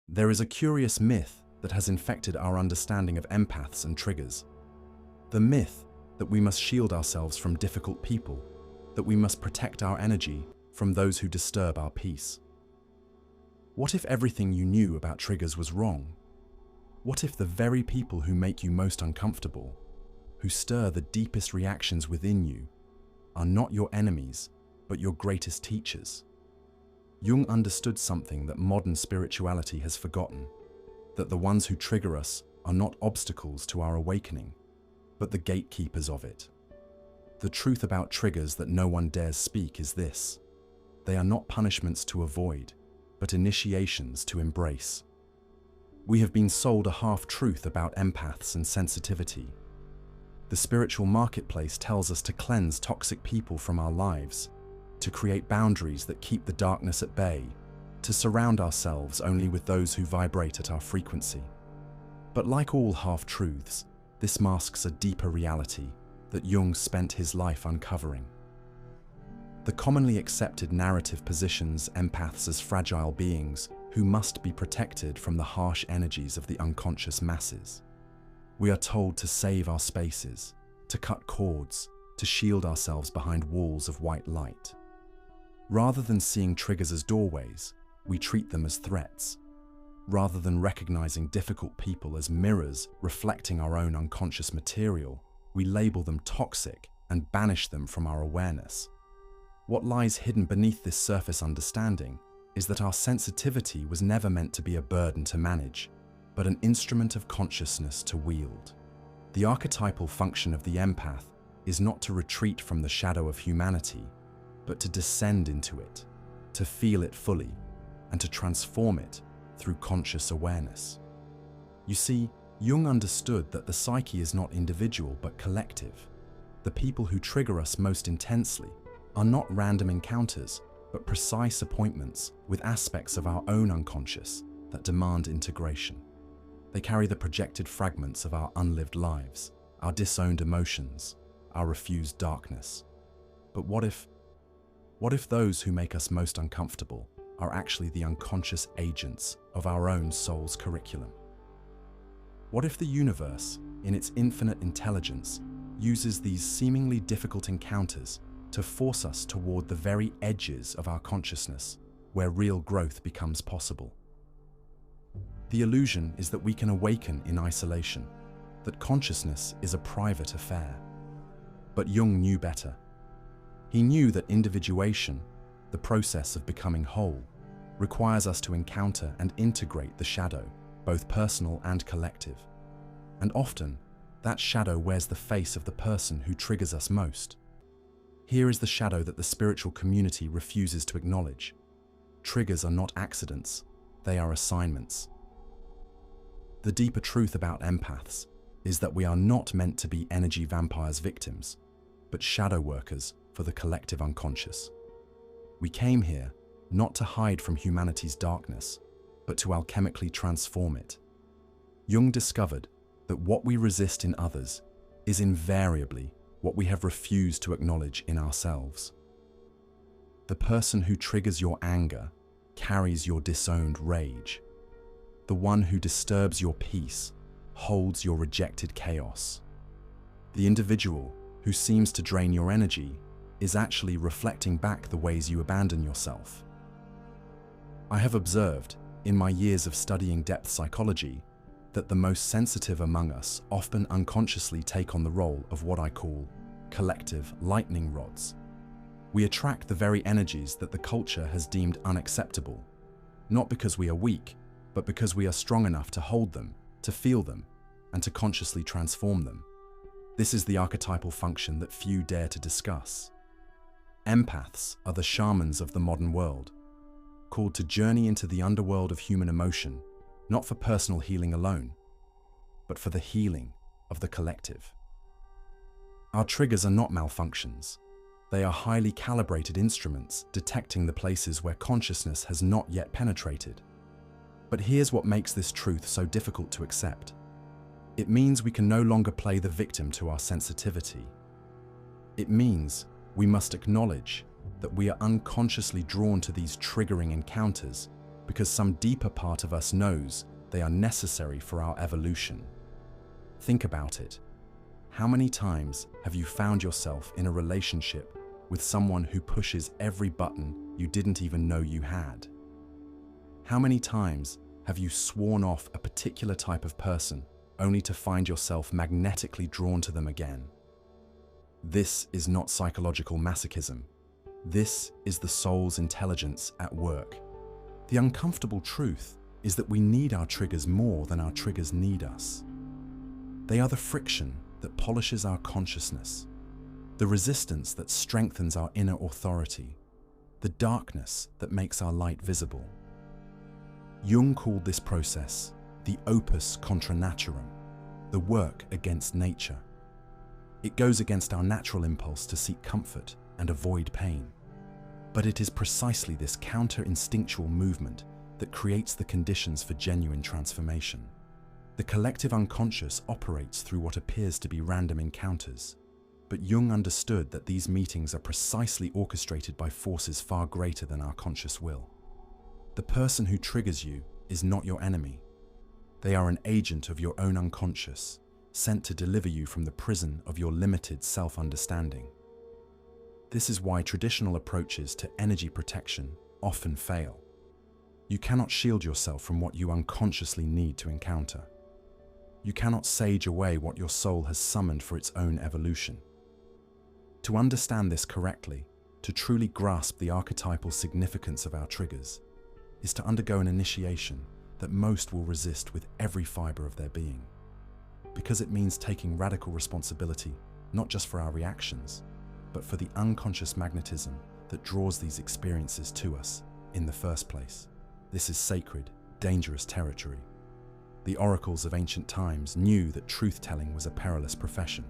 There is a curious myth that has infected our understanding of empaths and triggers. The myth that we must shield ourselves from difficult people, that we must protect our energy from those who disturb our peace. What if everything you knew about triggers was wrong? What if the very people who make you most uncomfortable, who stir the deepest reactions within you, are not your enemies, but your greatest teachers? Jung understood something that modern spirituality has forgotten, that the ones who trigger us are not obstacles to our awakening, but the gatekeepers of it. The truth about triggers that no one dares speak is this: they are not punishments to avoid, but initiations to embrace. We have been sold a half-truth about empaths and sensitivity. The spiritual marketplace tells us to cleanse toxic people from our lives, to create boundaries that keep the darkness at bay, to surround ourselves only with those who vibrate at our frequency. But like all half-truths, this masks a deeper reality that Jung spent his life uncovering. The commonly accepted narrative positions empaths as fragile beings who must be protected from the harsh energies of the unconscious masses. We are told to save our spaces, to cut cords, to shield ourselves behind walls of white light. Rather than seeing triggers as doorways, we treat them as threats. Rather than recognizing difficult people as mirrors reflecting our own unconscious material, we label them toxic and banish them from our awareness. What lies hidden beneath this surface understanding is that our sensitivity was never meant to be a burden to manage, but an instrument of consciousness to wield. The archetypal function of the empath is not to retreat from the shadow of humanity, but to descend into it, to feel it fully, and to transform it through conscious awareness. You see, Jung understood that the psyche is not individual but collective. The people who trigger us most intensely are not random encounters, but precise appointments with aspects of our own unconscious that demand integration. They carry the projected fragments of our unlived lives, our disowned emotions, our refused darkness. But what if those who make us most uncomfortable are actually the unconscious agents of our own soul's curriculum? What if the universe, in its infinite intelligence, uses these seemingly difficult encounters to force us toward the very edges of our consciousness, where real growth becomes possible? The illusion is that we can awaken in isolation, that consciousness is a private affair. But Jung knew better. He knew that individuation, the process of becoming whole, requires us to encounter and integrate the shadow, both personal and collective. And often, that shadow wears the face of the person who triggers us most. Here is the shadow that the spiritual community refuses to acknowledge. Triggers are not accidents, they are assignments. The deeper truth about empaths is that we are not meant to be energy vampires victims, but shadow workers for the collective unconscious. We came here not to hide from humanity's darkness, but to alchemically transform it. Jung discovered that what we resist in others is invariably what we have refused to acknowledge in ourselves. The person who triggers your anger carries your disowned rage. The one who disturbs your peace holds your rejected chaos. The individual who seems to drain your energy is actually reflecting back the ways you abandon yourself. I have observed, in my years of studying depth psychology, that the most sensitive among us often unconsciously take on the role of what I call collective lightning rods. We attract the very energies that the culture has deemed unacceptable, not because we are weak, but because we are strong enough to hold them, to feel them, and to consciously transform them. This is the archetypal function that few dare to discuss. Empaths are the shamans of the modern world, called to journey into the underworld of human emotion, not for personal healing alone, but for the healing of the collective. Our triggers are not malfunctions. They are highly calibrated instruments detecting the places where consciousness has not yet penetrated. But here's what makes this truth so difficult to accept. It means we can no longer play the victim to our sensitivity. It means we must acknowledge that we are unconsciously drawn to these triggering encounters because some deeper part of us knows they are necessary for our evolution. Think about it. How many times have you found yourself in a relationship with someone who pushes every button you didn't even know you had? How many times have you sworn off a particular type of person only to find yourself magnetically drawn to them again? This is not psychological masochism. This is the soul's intelligence at work. The uncomfortable truth is that we need our triggers more than our triggers need us. They are the friction that polishes our consciousness, the resistance that strengthens our inner authority, the darkness that makes our light visible. Jung called this process the opus contra naturam, the work against nature. It goes against our natural impulse to seek comfort and avoid pain. But it is precisely this counter-instinctual movement that creates the conditions for genuine transformation. The collective unconscious operates through what appears to be random encounters, but Jung understood that these meetings are precisely orchestrated by forces far greater than our conscious will. The person who triggers you is not your enemy. They are an agent of your own unconscious, sent to deliver you from the prison of your limited self-understanding. This is why traditional approaches to energy protection often fail. You cannot shield yourself from what you unconsciously need to encounter. You cannot sage away what your soul has summoned for its own evolution. To understand this correctly, to truly grasp the archetypal significance of our triggers, is to undergo an initiation that most will resist with every fiber of their being. Because it means taking radical responsibility, not just for our reactions, but for the unconscious magnetism that draws these experiences to us in the first place. This is sacred, dangerous territory. The oracles of ancient times knew that truth-telling was a perilous profession.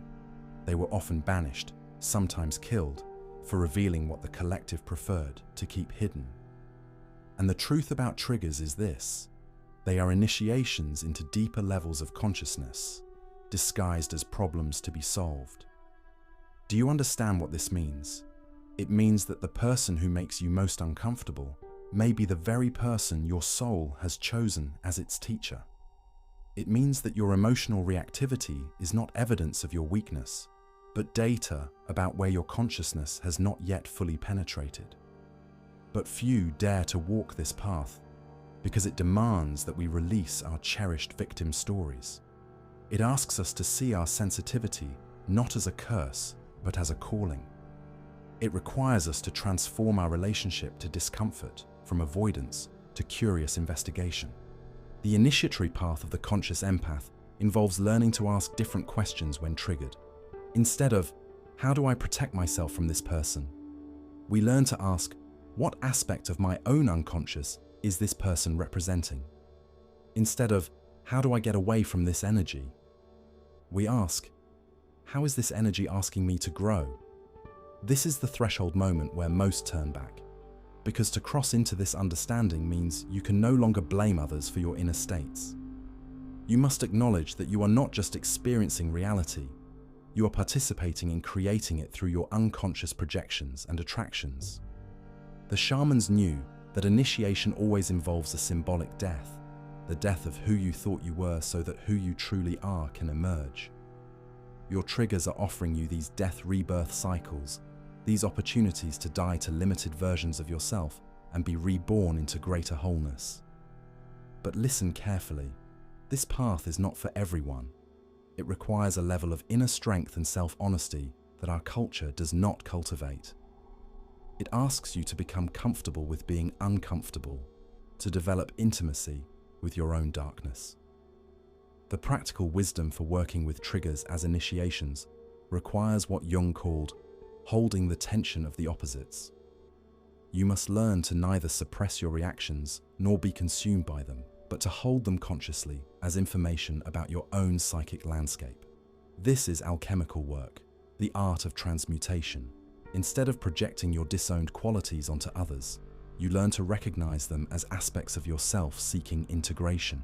They were often banished, sometimes killed, for revealing what the collective preferred to keep hidden. And the truth about triggers is this: they are initiations into deeper levels of consciousness, disguised as problems to be solved. Do you understand what this means? It means that the person who makes you most uncomfortable may be the very person your soul has chosen as its teacher. It means that your emotional reactivity is not evidence of your weakness, but data about where your consciousness has not yet fully penetrated. But few dare to walk this path because it demands that we release our cherished victim stories. It asks us to see our sensitivity not as a curse, but as a calling. It requires us to transform our relationship to discomfort from avoidance to curious investigation. The initiatory path of the conscious empath involves learning to ask different questions when triggered. Instead of, how do I protect myself from this person? We learn to ask, what aspect of my own unconscious is this person representing? Instead of, how do I get away from this energy? We ask, how is this energy asking me to grow? This is the threshold moment where most turn back, because to cross into this understanding means you can no longer blame others for your inner states. You must acknowledge that you are not just experiencing reality, you are participating in creating it through your unconscious projections and attractions. The shamans knew that initiation always involves a symbolic death, the death of who you thought you were so that who you truly are can emerge. Your triggers are offering you these death-rebirth cycles, these opportunities to die to limited versions of yourself and be reborn into greater wholeness. But listen carefully. This path is not for everyone. It requires a level of inner strength and self-honesty that our culture does not cultivate. It asks you to become comfortable with being uncomfortable, to develop intimacy with your own darkness. The practical wisdom for working with triggers as initiations requires what Jung called holding the tension of the opposites. You must learn to neither suppress your reactions nor be consumed by them, but to hold them consciously as information about your own psychic landscape. This is alchemical work, the art of transmutation. Instead of projecting your disowned qualities onto others, you learn to recognize them as aspects of yourself seeking integration.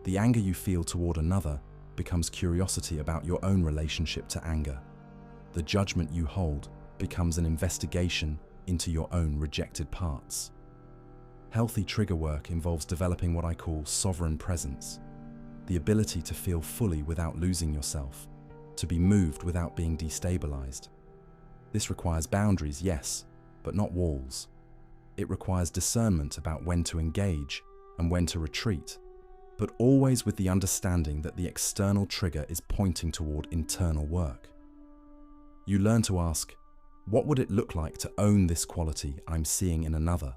The anger you feel toward another becomes curiosity about your own relationship to anger. The judgment you hold becomes an investigation into your own rejected parts. Healthy trigger work involves developing what I call sovereign presence, the ability to feel fully without losing yourself, to be moved without being destabilized. This requires boundaries, yes, but not walls. It requires discernment about when to engage and when to retreat, but always with the understanding that the external trigger is pointing toward internal work. You learn to ask, what would it look like to own this quality I'm seeing in another?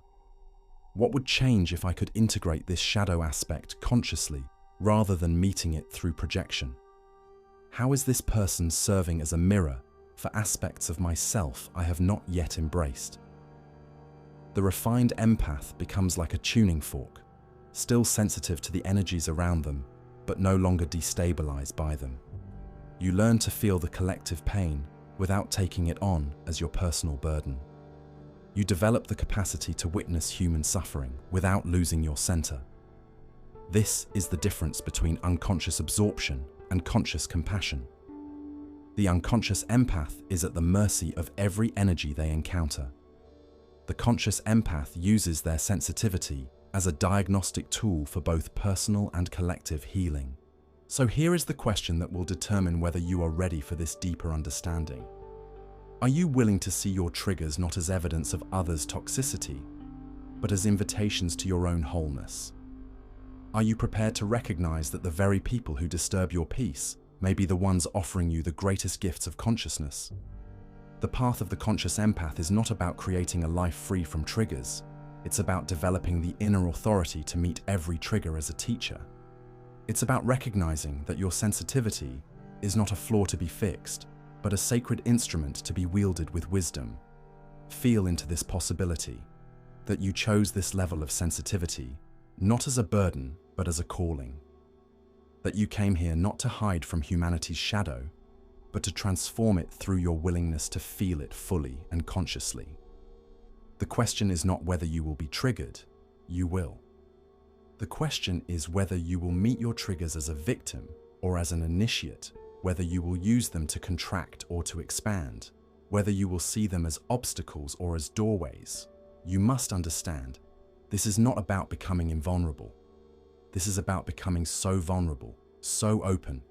What would change if I could integrate this shadow aspect consciously rather than meeting it through projection? How is this person serving as a mirror for aspects of myself I have not yet embraced? The refined empath becomes like a tuning fork, still sensitive to the energies around them, but no longer destabilized by them. You learn to feel the collective pain without taking it on as your personal burden. You develop the capacity to witness human suffering without losing your center. This is the difference between unconscious absorption and conscious compassion. The unconscious empath is at the mercy of every energy they encounter. The conscious empath uses their sensitivity as a diagnostic tool for both personal and collective healing. So here is the question that will determine whether you are ready for this deeper understanding. Are you willing to see your triggers not as evidence of others' toxicity, but as invitations to your own wholeness? Are you prepared to recognize that the very people who disturb your peace may be the ones offering you the greatest gifts of consciousness? The path of the conscious empath is not about creating a life free from triggers. It's about developing the inner authority to meet every trigger as a teacher. It's about recognizing that your sensitivity is not a flaw to be fixed, but a sacred instrument to be wielded with wisdom. Feel into this possibility, that you chose this level of sensitivity, not as a burden, but as a calling. That you came here not to hide from humanity's shadow, but to transform it through your willingness to feel it fully and consciously. The question is not whether you will be triggered, you will. The question is whether you will meet your triggers as a victim or as an initiate, whether you will use them to contract or to expand, whether you will see them as obstacles or as doorways. You must understand, this is not about becoming invulnerable. This is about becoming so vulnerable, so open,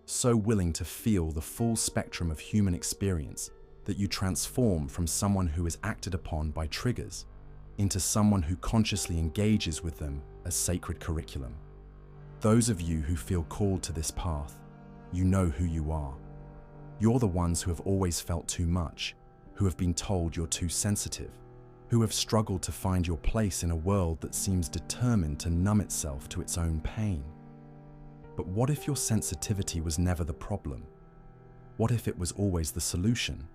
so willing to feel the full spectrum of human experience that you transform from someone who is acted upon by triggers into someone who consciously engages with them as sacred curriculum. Those of you who feel called to this path, you know who you are. You're the ones who have always felt too much, who have been told you're too sensitive, who have struggled to find your place in a world that seems determined to numb itself to its own pain. But what if your sensitivity was never the problem? What if it was always the solution?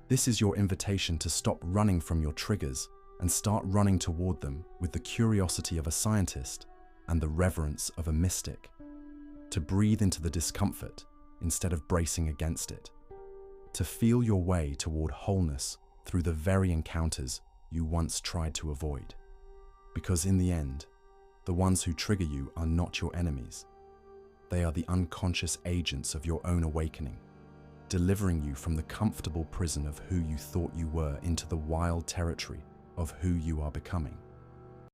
This is your invitation to stop running from your triggers and start running toward them with the curiosity of a scientist and the reverence of a mystic. To breathe into the discomfort instead of bracing against it. To feel your way toward wholeness through the very encounters you once tried to avoid. Because in the end, the ones who trigger you are not your enemies. They are the unconscious agents of your own awakening, delivering you from the comfortable prison of who you thought you were into the wild territory of who you are becoming.